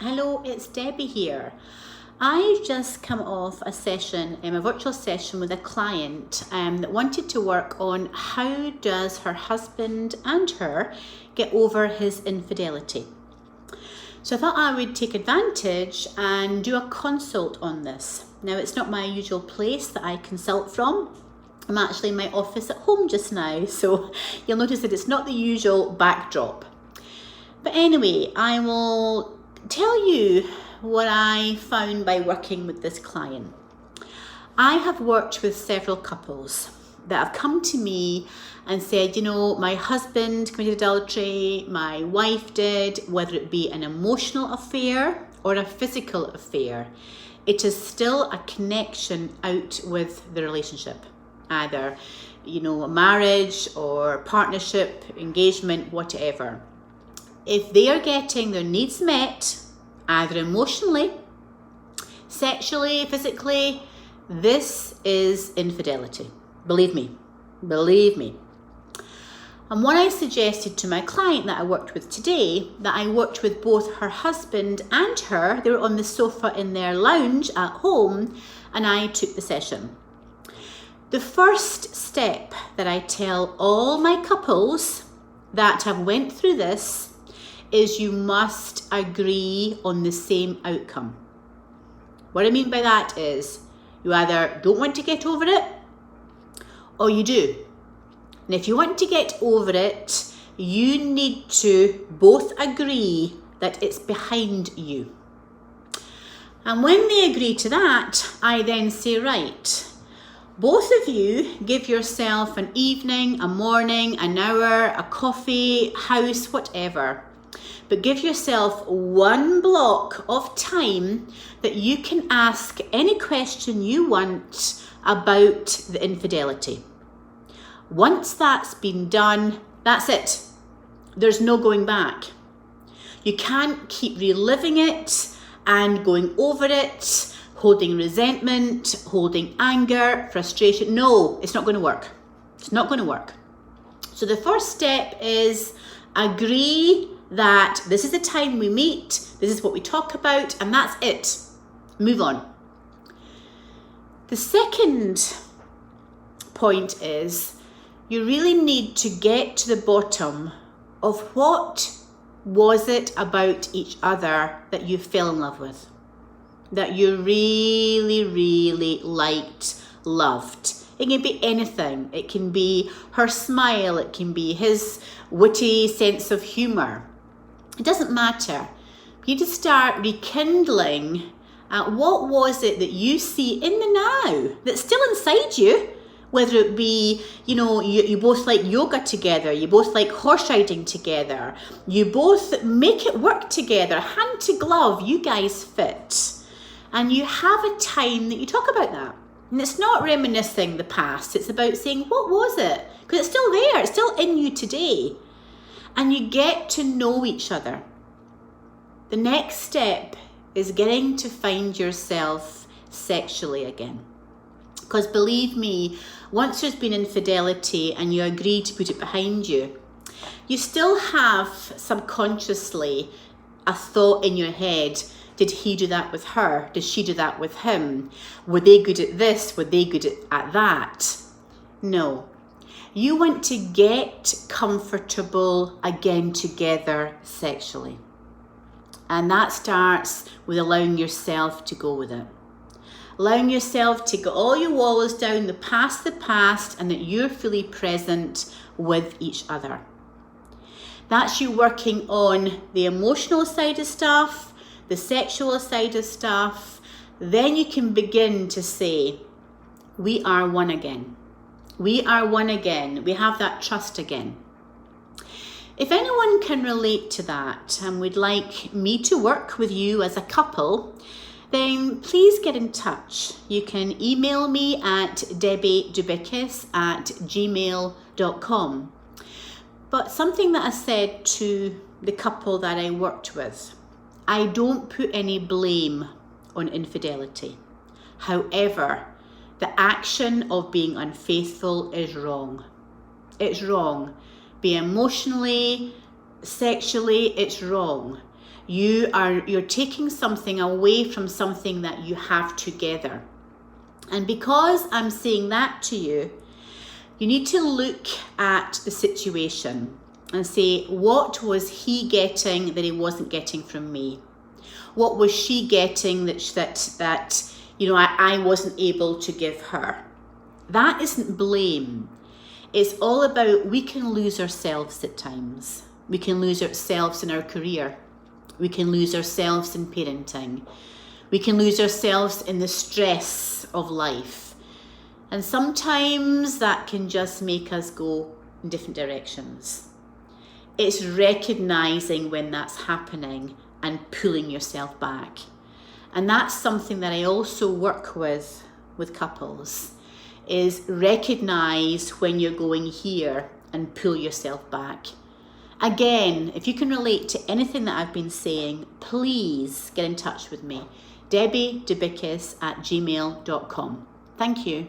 Hello, it's Debbie here. I've just come off a session, a virtual session with a client that wanted to work on how does her husband and her get over his infidelity. So I thought I would take advantage and do a consult on this. Now, it's not my usual place that I consult from. I'm actually in my office at home just now, so you'll notice that it's not the usual backdrop. But anyway, I will tell you what I found by working with this client. I have worked with several couples that have come to me and said, my husband committed adultery, my wife did, whether it be an emotional affair or a physical affair. It is still a connection out with the relationship, either, a marriage or partnership, engagement, whatever. If they are getting their needs met, either emotionally, sexually, physically, this is infidelity. Believe me. And what I suggested to my client that I worked with today, that I worked with both her husband and her, they were on the sofa in their lounge at home, and I took the session. The first step that I tell all my couples that have went through this is you must agree on the same outcome. What I mean by that is you either don't want to get over it or you do. And if you want to get over it, you need to both agree that it's behind you. And when they agree to that, I then say, right, both of you give yourself an evening, a morning, an hour, a coffee, house, whatever. But give yourself one block of time that you can ask any question you want about the infidelity. Once that's been done, that's it. There's no going back. You can't keep reliving it and going over it, holding resentment, holding anger, frustration. No, it's not going to work. It's not going to work. So the first step is agree that this is the time we meet, this is what we talk about, and that's it. Move on. The second point is you really need to get to the bottom of what was it about each other that you fell in love with, that you really, really liked, loved. It can be anything. It can be her smile. It can be his witty sense of humor. It doesn't matter. You need to start rekindling what was it that you see in the now that's still inside you, whether it be, you both like yoga together, you both like horse riding together, you both make it work together, hand to glove, you guys fit. And you have a time that you talk about that. And it's not reminiscing the past, it's about saying, what was it? Because it's still there, it's still in you today. And you get to know each other. The next step is getting to find yourself sexually again. Because believe me, once there's been infidelity and you agree to put it behind you, you still have subconsciously a thought in your head. Did he do that with her? Did she do that with him? Were they good at this? Were they good at that? No. You want to get comfortable again together sexually. And that starts with allowing yourself to go with it. Allowing yourself to get all your walls down, the past, and that you're fully present with each other. That's you working on the emotional side of stuff, the sexual side of stuff. Then you can begin to say, we are one again. We are one again. We have that trust again. If anyone can relate to that and would like me to work with you as a couple, then please get in touch. You can email me at debbiedubikis@gmail.com. But something that I said to the couple that I worked with, I don't put any blame on infidelity. However, the action of being unfaithful is wrong. It's wrong. Be emotionally, sexually, it's wrong. You're taking something away from something that you have together. And because I'm saying that to you, you need to look at the situation and say, what was he getting that he wasn't getting from me? What was she getting that I wasn't able to give her? That isn't blame. It's all about, we can lose ourselves at times. We can lose ourselves in our career. We can lose ourselves in parenting. We can lose ourselves in the stress of life. And sometimes that can just make us go in different directions. It's recognizing when that's happening and pulling yourself back. And that's something that I also work with couples, is recognize when you're going here and pull yourself back. Again, if you can relate to anything that I've been saying, please get in touch with me. DebbieDeBickis@gmail.com. Thank you.